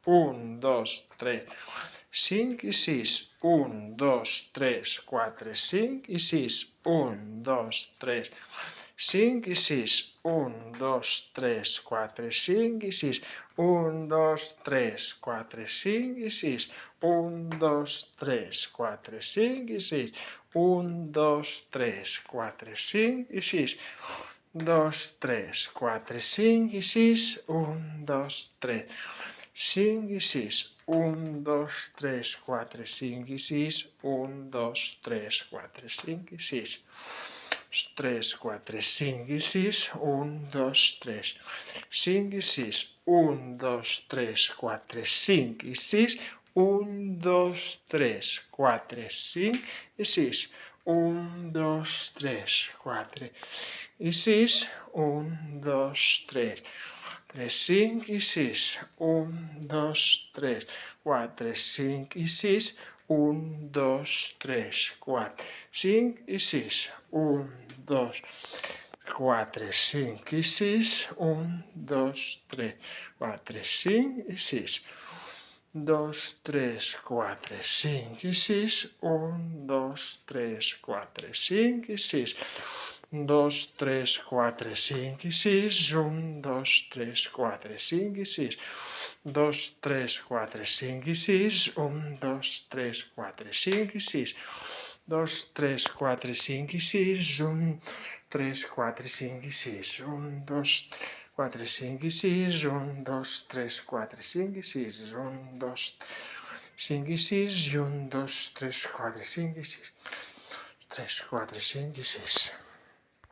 1, 2, 3, 5 i 6. 1, 2, 3, 4, 5 i 6. 1, 2, 3, 5 i 6. 1, 2, 3, 4, 5 i 6. 1, 2, 3, 4, 5 i 6. 1, 2, 3, 4, 5 i 6. 1, 2, 3, 4, 5 i 6. 2, 3, 4, 5 i 6. 1, 2, 3, 5 i 6. 1, 2, 3, 4, 5 i 6. 1, 2, 3, 4, 5 i 6. 3, 4, 5 i 6. 1, 2, 3, 5 i 6. 1, 2, 3, 4, 5 i 6. 1, 2, 3, 4, 5 i 6. 1, 2, 3, 4 i 6. 1, 2, 3, 5 i 6. 1, 2, 3, 4, 5 i 6. 1, 2, 3, 4, 5 i 6. 1, 2, 4, 5 i 6. 1, 2, 3, 4, 5 i 6. 2, 3, 4, 5 i 6. 1, 2, 3, 4, 5 i 6. 2, 3, 4, 5 i 6. 1, 2, 3, 4, 5 i 6. 2, 3, 4, 5 i 6. 1, 2, 3, 4, 5 i 6. 2, 3, 4, 5 i 6. 1, 3, 4, 5 i 6. 1, 2, 4, 5 i 6. 1, 2, 3, 4, 5 i 6. 1, 2, 5 i 6. 1, 2, 3, 4, 5 i 6. 3, 4, 5 i 6.